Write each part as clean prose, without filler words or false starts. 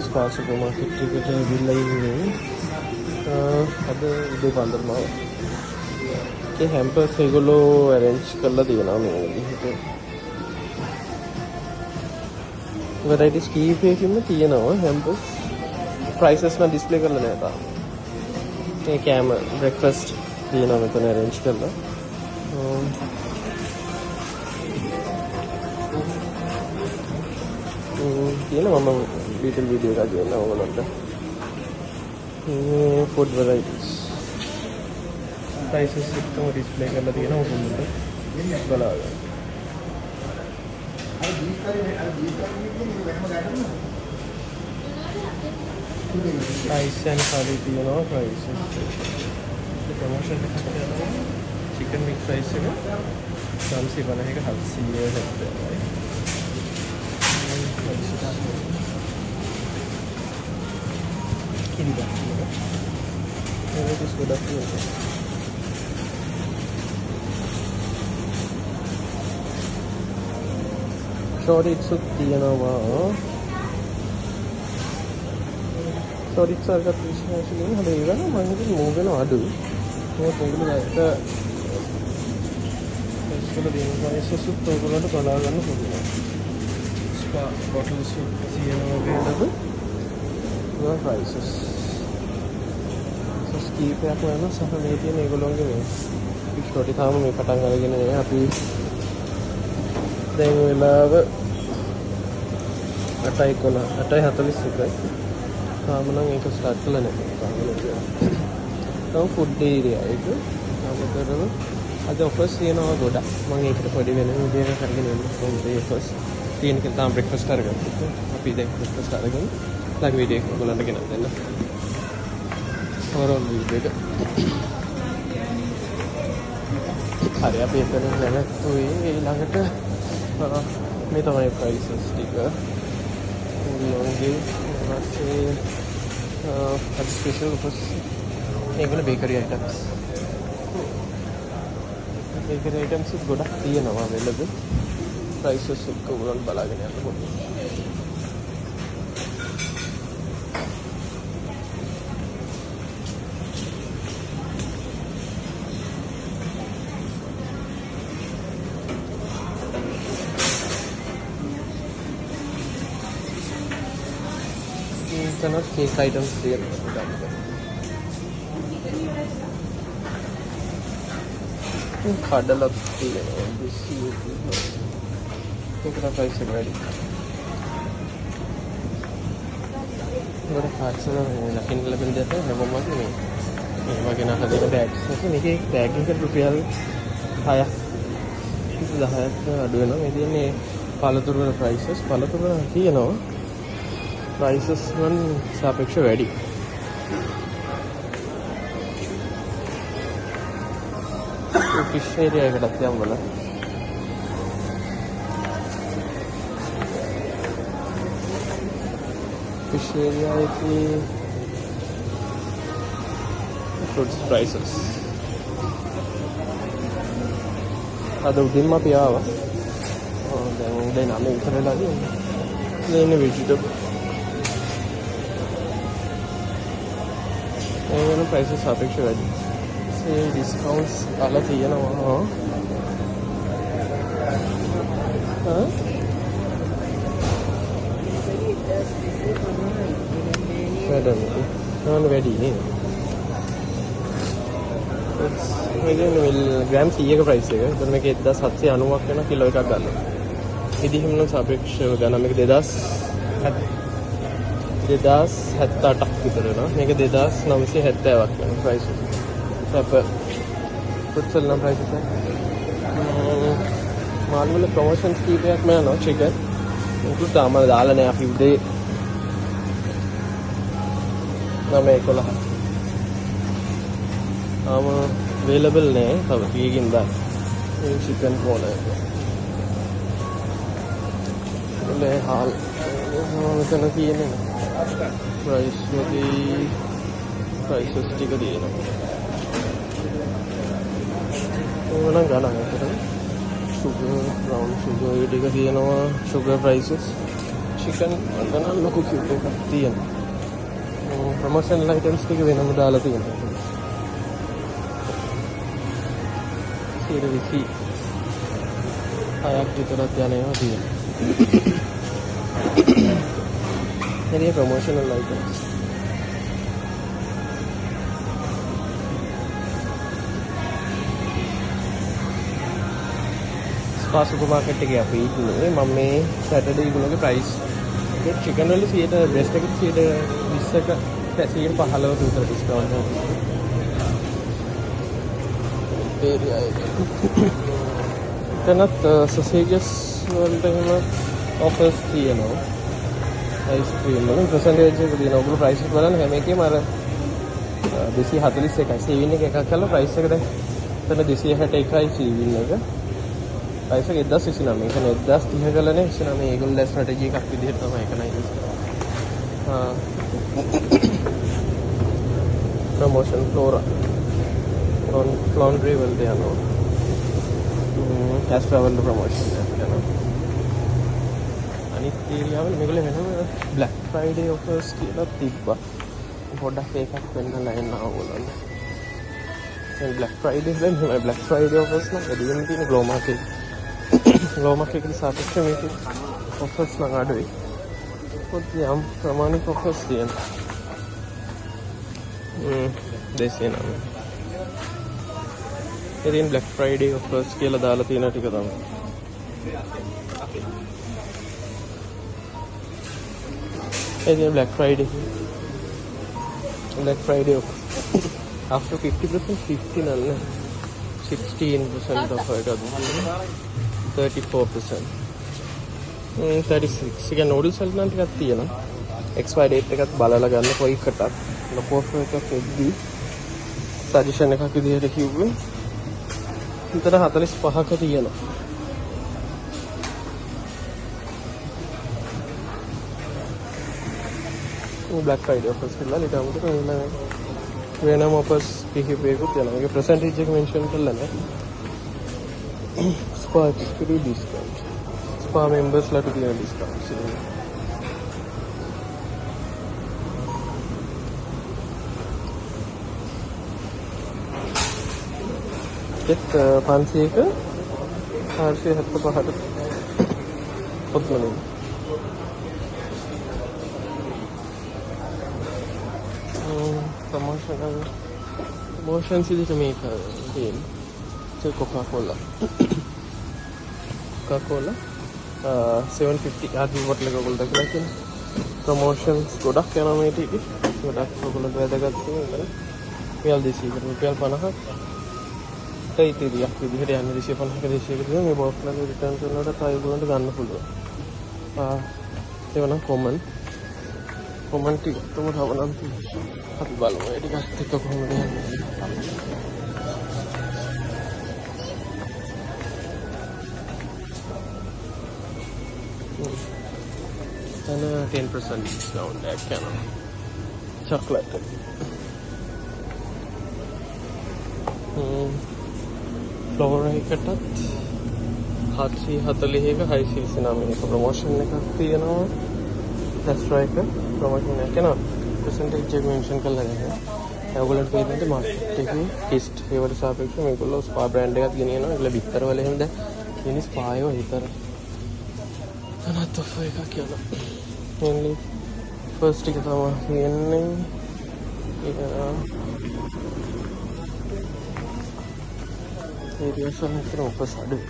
ස්පා super market එකට ගිහිල්ලා ඉන්නේ. අද උදේ පාන්දරම ඒ හැම්පර්ස් ඒගොල්ලෝ arrange කරලා තියෙනවා මේ විදිහට. varieties කීපයකින්ම තියෙනවා හැම්පර්ස්. prices නම් display කරලා නැහැ තාම. මේ කෑම breakfast තියෙනවා මෙතන arrange කරලා. තියෙනවා මම වීඩියෝ එකක් ගන්නවා ඔයගොල්ලන්ට. food varieties prices එකම display කරලා තියෙනවා ඔයගොල්ලන්ට බලන්න. price and quality තියෙනවා price. promotion එකක් තියෙනවා. chicken mix price එක 350ක 770යි. Ini dah. Ini sudah full. Shorts තියෙනවා. shorts අරකට විශ්වාසයෙන් හැබැයි ඒක නම් මම හිතන්නේ මූව් වෙනවා අඩු. මොකද උඹලට ඒක දෙන prices උත් ඔයගොල්ලන්ට බලා ගන්න පුළුවන්. spa bottles තියෙනවා වේදද? Your prices. So කීපයක් වෙනවා සහ මේ තියෙන ඒගොල්ලෝගේ මේ පිටකොටි තාම මේ පටන් අරගෙන නෑ අපි දැන් වෙලාව 8:41යි තාම නම් ඒක ස්ටාර්ට් කළා නෑ තාම ෆුඩ් ඒරියා එක තාමතරව අද ඔෆර්ස් තියෙනවා ගොඩක් මම ඒකට පොඩි වෙන විදිහකට කරගෙන යනවා කොහොමද ඔෆර්ස් තියෙන එක තාම බ්‍රෙක්ෆාස්ට් අරගත්තා අපි දැන් බ්‍රෙක්ෆාස්ට් අරගෙන ළඟ වීඩියෝ එක ඔයගොල්ලන්ට ගෙනත් දෙන්න. overall වීඩියෝ එක. හරි අපි එතන නැවතුයි ඊළඟට මේ තමයි prices ටික. ඊළඟේ ඊපස්සේ special offers ඒගොල්ල bakery items. bakery items ගොඩක් තියෙනවා available. prices එක ඔයගොල්ලන් බලාගෙන යන්න පුළුවන්. Not cake items here. Kadalak තියෙනවා. this is ඒකට price එක වැඩි. ඒකට parts වල ලකින් ලැබෙන දෙයක් හැමෝම මේ වගේ නම් හදන bags. මේකේ bag එකට රුපියල් 6ක් 10ක් අඩු වෙනවා. මේ කියන්නේ පළතුරු වල prices පළතුරු තියෙනවා. prices වන් සාපේක්ෂව වැඩි. fish area එකටත් යම් වල fish area එකේ fruits prices අද උදේම අපි ආවා. දැන් 9 විතර වෙලා තියෙනවා. මේ vegetable ඒවන prices සාපේක්ෂව වැඩි. ඒ discounts අල තියෙනවා. වැඩි නේ. මේ ග්‍රෑම් 100ක price එක. එතන මේක 1790ක් වෙන කිලෝ එකක් ගන්න. ඉතින් නම් සාපේක්ෂව ගන්න මේක 2078ක් විතර වෙනවා. මේක 2970ක් වෙන price එක. අප පුත්සල් නම් price එක. මාල් වල ප්‍රොමෝෂන්ස් කීපයක්ම යනවා chicken. ඒක තාම දාලා නැහැ අපි උදේ 9:11. available නැහැ. තව කීකින් දා. මේ chicken corner එක. මේ හාල් මෙතන තියෙන්නේ price වගේ prices ටික තියෙනවා. ඕනනම් ගණන් අතර sugar brown sugar ටික තියෙනවා sugar prices chicken අතන ලොකු cube එකක් තියෙනවා. ප්‍රොමෝෂනල් items ටික වෙනම දාලා තියෙනවා. ඊට විසි අයක් විතරක් යන ඒවා තියෙනවා. එනේ ප්‍රොමෝෂනල් items. ස්පා සුපර් මාකට් එකේ අපි ඉන්නේ. මම මේ සැටර්ඩේ ඉගුණගේ ප්‍රයිස් එක චිකන් වල 100 බ්‍රෙස්ට් එකේ 20ක 15ක විතර ඩිස්කවුන්ට් එකක්. ඒරියා එක. එතනත් සොසේජස් වලට එහෙම ඔෆර්ස් තියෙනවා. අයිස්ක්‍රීම් වල පර්සන්ටේජ් එක තියෙනවා. ඔයගොල්ලෝ ප්‍රයිස් එක බලන්න හැම එකේම අර 241යි සීවින් එක එකක් කරලා ප්‍රයිස් එක දැන් එතන 261යි සීවින් එක. ප්‍රයිස් එක 1029. ඒ කියන්නේ 1030 ගලනේ 29. ඒගොල්ලෝ ස්ට්‍රැටජි එකක් විදිහට තමයි ඒක නයි යූස් කරන්නේ. ප්‍රොමෝෂන් ෆ්ලෝරා laundry වලට යනවා. cash travel ප්‍රොමෝෂන් එකක් යනවා. අනිත් ඒරියාවල මේගොල්ලෝ වෙනම Black Friday offers කියලා තිබ්බා. පොඩ්ඩක් ඒකක් වෙන්නලා එන්න ඕගොල්ලෝ. දැන් Black Friday දැන් මේ Black Friday offers නම් වැඩි වෙන තියෙන Glow Market. Glow Market එකේ සාපේක්ෂව මේකේ offers නම් අඩුයි. පොඩි යම් ප්‍රමාණික offers තියෙනවා. 209. ඉතින් Black Friday offers කියලා දාලා තියෙන ටික තමයි. ඉතින් Black Friday offer after 50% 15 නල්ල 16% offer එකක් දුන්නා. 34%. 36. ඉතින් noodles වල නම් ටිකක් තියෙනවා. expiry date එකත් බලලා ගන්න කොයි එකටත්. ලොකු offer එකක් එද්දී suggestion එකක් විදිහට කිව්වේ. විතර 45ක තියෙනවා. Black Friday offers කියලා ඊට අමතරව වෙනම offers කිහිපයකුත් යනවා. ඒකේ percentage එක mention කරලා නැහැ. Spa free discount. Spa members ලාට තියෙන discounts. එත් 500ක 475ට පොත්වලින් ප්‍රොමෝෂන්ස් විදිහට මේක තියෙනවා. Coca-Cola 750 ආදී බොටල් එක ඔයගොල්ලෝ දැකලා තියෙනවා. ප්‍රොමෝෂන්ස් ගොඩක් යනවා මේ ටිකේ. ගොඩක් ඔයගොල්ලෝ වැදගත් තියෙනවා. රුපියල් 200කට රුපියල් 50ක් ඉතිරියක් විදිහට යන්නේ 250ක 200ක තියෙන මේ බොක්ස් වල රිටර්න් කරනකොට තව ඒගොල්ලන්ට ගන්න පුළුවන්. ඒවනම් කොමන් ටික තමයි හවනම් අපි බලමු ඒ ටිකත් එක්ක කොහොමද යන්නේ. and 10% discount එකක් යනවා. chocolate ෆ්ලෝරා එකටත් 740ක 629ක ප්‍රොමෝෂන් එකක් තියෙනවා. Astra එක ප්‍රොමෝෂන් එකක් යනවා. percentage එක mention කරලා නැහැ. ඒගොල්ලන්ට තියෙන්නේ මාකට් එකේ ටෙස්ට් ඒවට සාපේක්ෂව මේගොල්ලෝ ස්පා බ්‍රෑන්ඩ් එකක් ගෙනියනවා. ඒගොල්ලෝ බිත්තර වල එහෙම දැන් ඉන්නේ ස්පා ඒවා විතර. අනත් ඔෆර් එකක් යනවා. only first එක තමයි කියන්නේ. ඒරියා සම කරන ඔෆර්ස් අඩුයි.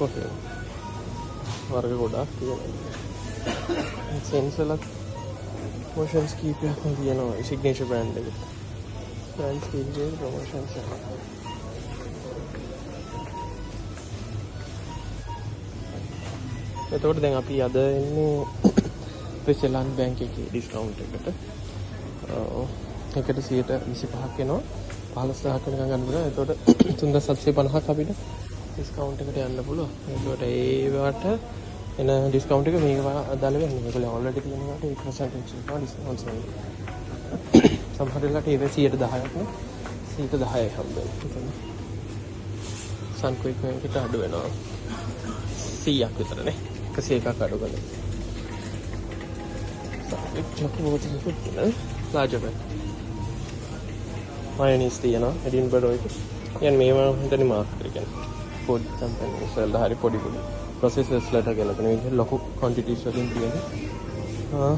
ඔකේ. වර්ග ගොඩක් තියෙනවා. සෙන්සර්ල ප්‍රොමෝෂන්ස් කීපයක් තියෙනවා. සිග්නේචර් බ්‍රෑන්ඩ් එක. බ්‍රෑන්ඩ්ස් කීපේ ප්‍රොමෝෂන්ස් යනවා. එතකොට දැන් අපි අද එන්නේ ප්‍රෙසෙලන් බැංක් එකේ ඩිස්කවුන්ට් එකට. ඒකට 125ක් එනවා. 15000ක් නිකන් ගන්න පුළුවන්. එතකොට 3750ක් අපිට ඩිස්කවුන්ට් එකට යන්න පුළුවන්. ඒකට ඒවට එන ඩිස්කවුන්ට් එක මේක අදාළ වෙන්නේ. ඒගොල්ලෝ ඔල්රෙඩි තියෙන එකට 8% එක ඩිස්කවුන්ට් වෙනවා. සමහර වෙලාවට ඒක 110ක් නේ. 110යි හම්බෙන්නේ. සන්කුයික් එකකට අඩු වෙනවා. 100ක් විතර නේ. 101ක් අඩු කරලා. චොකෝලට් එකක් larger pack. මයොනීස් තියෙනවා එඩින්බරෝ එක. කියන්නේ මේවා හිතන්නේ මාකට් එකේ. ෆුඩ් කම්පැනිස් වල හරි පොඩි ප්‍රොසෙසර්ස් වලට ගලපන විදිහ ලොකු ක්වොන්ටිටිස් වලින් තියෙනවා.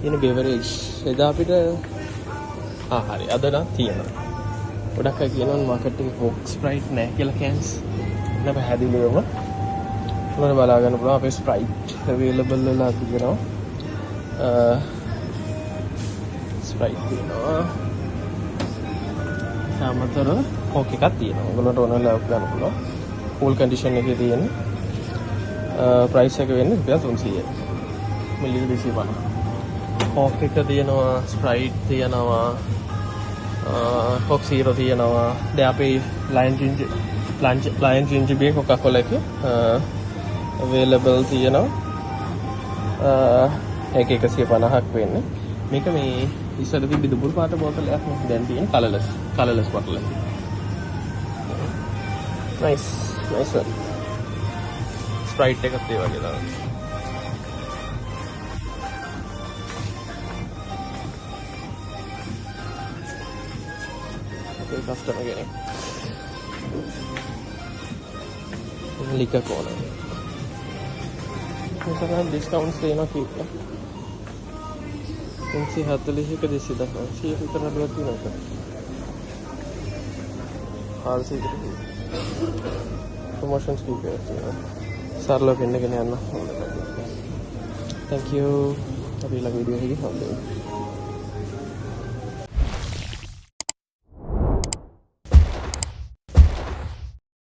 ඉතින් බෙවරේජ් එදා අපිට හරි අද නම් තියෙනවා. ගොඩක් අය කියනවා මාකට් එකේ කොක් ස්ප්‍රයිට් නැහැ කියලා කෑන්ස්. නෑ පැහැදිලිවම මොනවද බලා ගන්න පුළුවන් අපේ ස්ප්‍රයිට් අවైలබල් වෙලා තියෙනවා. ස්ප්‍රයිට් තියෙනවා. සමතර කොක් එකක් තියෙනවා. ඔයගොල්ලන්ට ඕන වෙලාවක ගන්න පුළුවන්. කූල් කන්ඩිෂන් එකේ තියෙන ප්‍රයිස් එක වෙන්නේ රුපියල් 300යි. මිලි 250. කොක් එක තියෙනවා, ස්ප්‍රයිට් තියෙනවා, කොක් සීරෝ තියෙනවා. දැන් අපේ ලයන් ජින්ජර් බියර් කොකාකෝලා එක අවైలබල් තියෙනවා. ඒක 150ක් වෙන්නේ. මේක මේ ඉස්සර තිබ්බ දුබුරු පාට බෝතලයක් නේ. දැන් තියෙන කලර්ලස් බෝතල. nice one. ස්ප්‍රයිට් එකත් ඒ වගේ තමයි. අපේ කස්ටමර් කෙනෙක්. ලික කෝන. මේකෙන් ඩිස්කවුන්ට්ස් දෙනවා කියලා. 340ක 210 විතර අඩුවක් තියෙනවා. 400කට ප්‍රොමෝෂන්ස් කීපයක් තියෙනවා. සරලව පෙන්නගෙන යන්න. thank you. අපි ඊළඟ වීඩියෝ එකේ හම්බෙමු.